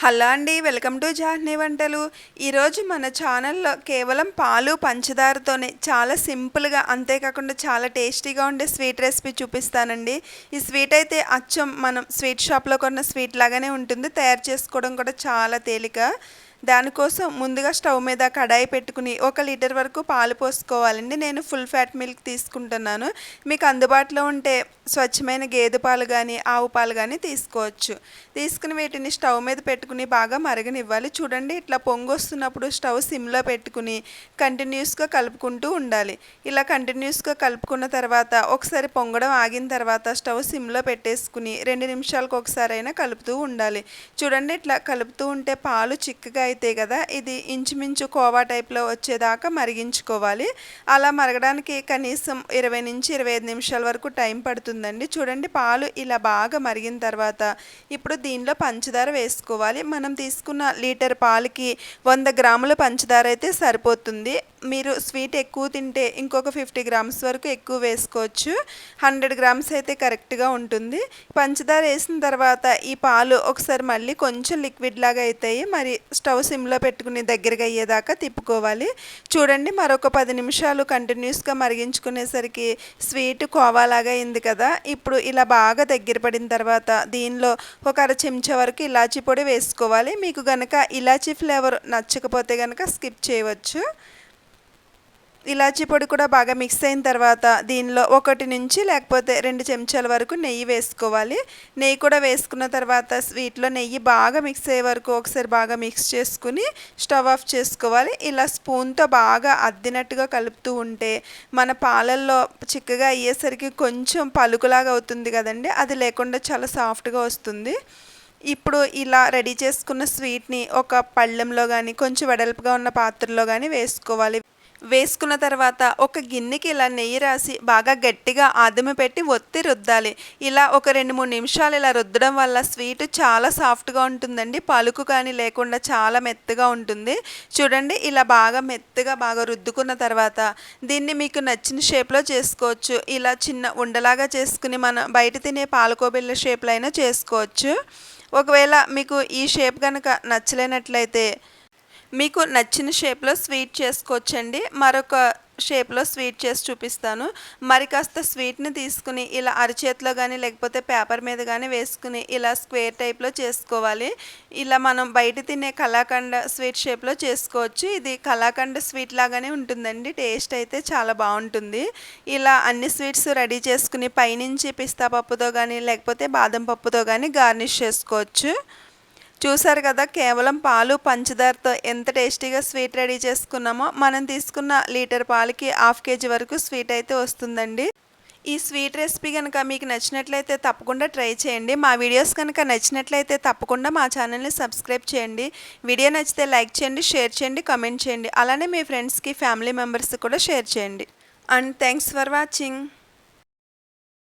Hello అండి, welcome to Jahnavi వంటలు. ఈరోజు మన ఛానల్లో కేవలం పాలు పంచదారతోనే చాలా సింపుల్గా, అంతేకాకుండా చాలా టేస్టీగా ఉండే స్వీట్ రెసిపీ చూపిస్తానండి. ఈ స్వీట్ అయితే అచ్చం మనం స్వీట్ షాప్లో కొన్న స్వీట్ లాగానే ఉంటుంది. తయారు చేసుకోవడం కూడా చాలా తేలిక. దానికోసం ముందుగా స్టవ్ మీద కడాయి పెట్టుకుని 1 లీటర్ వరకు పాలు పోసుకోవాలండి. నేను ఫుల్ ఫ్యాట్ మిల్క్ తీసుకుంటున్నాను. మీకు అందుబాటులో ఉంటే స్వచ్ఛమైన గేదె పాలు కానీ ఆవు పాలు కానీ తీసుకోవచ్చు. తీసుకుని వీటిని స్టవ్ మీద పెట్టుకుని బాగా మరగనివ్వాలి. చూడండి, ఇట్లా పొంగు వస్తున్నప్పుడు స్టవ్ సిమ్లో పెట్టుకుని కంటిన్యూస్గా కలుపుకుంటూ ఉండాలి. ఇలా కంటిన్యూస్గా కలుపుకున్న తర్వాత ఒకసారి పొంగడం ఆగిన తర్వాత స్టవ్ సిమ్లో పెట్టేసుకుని 2 నిమిషాలకు ఒకసారి అయినా కలుపుతూ ఉండాలి. చూడండి, ఇట్లా కలుపుతూ ఉంటే పాలు చిక్కగా అయితే కదా ఇది ఇంచుమించు కోవా టైప్లో వచ్చేదాకా మరిగించుకోవాలి. అలా మరగడానికి కనీసం 20 నుంచి 25 నిమిషాల వరకు టైం పడుతుందండి. చూడండి, పాలు ఇలా బాగా మరిగిన తర్వాత ఇప్పుడు దీనిలో పంచదార వేసుకోవాలి. మనం తీసుకున్న లీటర్ పాలకి 100 గ్రాముల పంచదార అయితే సరిపోతుంది. మీరు స్వీట్ ఎక్కువ తింటే ఇంకొక 50 గ్రామ్స్ వరకు ఎక్కువ వేసుకోవచ్చు. 100 గ్రామ్స్ అయితే కరెక్ట్గా ఉంటుంది. పంచదార వేసిన తర్వాత ఈ పాలు ఒకసారి మళ్ళీ కొంచెం లిక్విడ్ లాగా అవుతాయి. మరి స్టవ్ సిమ్లో పెట్టుకుని దగ్గరగా అయ్యేదాకా తిప్పుకోవాలి. చూడండి, మరొక 10 నిమిషాలు కంటిన్యూస్గా మరిగించుకునేసరికి స్వీట్ కోవాలాగా అయింది కదా. ఇప్పుడు ఇలా బాగా దగ్గర పడిన తర్వాత దీనిలో ఒక 1/2 చెంచా వరకు ఇలాచీ పొడి వేసుకోవాలి. మీకు కనుక ఇలాచీ ఫ్లేవర్ నచ్చకపోతే కనుక స్కిప్ చేయవచ్చు. ఇలాచీ పొడి కూడా బాగా మిక్స్ అయిన తర్వాత దీనిలో 1 నుంచి లేకపోతే 2 చెంచాల వరకు నెయ్యి వేసుకోవాలి. నెయ్యి కూడా వేసుకున్న తర్వాత స్వీట్లో నెయ్యి బాగా మిక్స్ అయ్యే వరకు ఒకసారి బాగా మిక్స్ చేసుకుని స్టవ్ ఆఫ్ చేసుకోవాలి. ఇలా స్పూన్తో బాగా అద్దినట్టుగా కలుపుతూ ఉంటే మన పాలల్లో చిక్కగా అయ్యేసరికి కొంచెం పలుకులాగా అవుతుంది కదండి, అది లేకుండా చాలా సాఫ్ట్గా వస్తుంది. ఇప్పుడు ఇలా రెడీ చేసుకున్న స్వీట్ని ఒక పళ్ళెంలో కానీ కొంచెం వెడల్పుగా ఉన్న పాత్రలో కానీ వేసుకోవాలి. వేసుకున్న తర్వాత ఒక గిన్నెకి ఇలా నెయ్యి రాసి బాగా గట్టిగా ఆదమి పెట్టి ఒత్తి రుద్దాలి. ఇలా ఒక 2-3 నిమిషాలు ఇలా రుద్దడం వల్ల స్వీట్ చాలా సాఫ్ట్గా ఉంటుందండి. పలుకు కానీ లేకుండా చాలా మెత్తగా ఉంటుంది. చూడండి, ఇలా బాగా మెత్తగా బాగా రుద్దుకున్న తర్వాత దీన్ని మీకు నచ్చిన షేప్లో చేసుకోవచ్చు. ఇలా చిన్న ఉండలాగా చేసుకుని మనం బయట తినే పాలకోబిళ్ళ షేప్లో అయినా చేసుకోవచ్చు. ఒకవేళ మీకు ఈ షేప్ కనుక నచ్చలేనట్లయితే మీకు నచ్చిన షేప్లో స్వీట్ చేసుకోవచ్చండి. మరొక షేప్లో స్వీట్ చేసి చూపిస్తాను. మరి కాస్త స్వీట్ని తీసుకుని ఇలా అరచేతిలో కానీ లేకపోతే పేపర్ మీద కానీ వేసుకుని ఇలా స్క్వేర్ టైప్లో చేసుకోవాలి. ఇలా మనం బయట తినే కలాకండ్ స్వీట్ షేప్లో చేసుకోవచ్చు. ఇది కలాకండ్ స్వీట్ లాగానే ఉంటుందండి. టేస్ట్ అయితే చాలా బాగుంటుంది. ఇలా అన్ని స్వీట్స్ రెడీ చేసుకుని పైనుంచి పిస్తా పప్పుతో కానీ లేకపోతే బాదం పప్పుతో కానీ గార్నిష్ చేసుకోవచ్చు. చూసారు కదా, కేవలం పాలు పంచదారతో ఎంత టేస్టీగా స్వీట్ రెడీ చేసుకున్నామో. మనం తీసుకున్న లీటర్ పాలకి 1/2 కేజీ వరకు స్వీట్ అయితే వస్తుందండి. ఈ స్వీట్ రెసిపీ కనుక మీకు నచ్చినట్లయితే తప్పకుండా ట్రై చేయండి. మా వీడియోస్ కనుక నచ్చినట్లయితే తప్పకుండా మా ఛానల్ని సబ్స్క్రైబ్ చేయండి. వీడియో నచ్చితే లైక్ చేయండి, షేర్ చేయండి, కామెంట్ చేయండి. అలానే మీ ఫ్రెండ్స్కి ఫ్యామిలీ మెంబర్స్కి కూడా షేర్ చేయండి. And thanks for watching.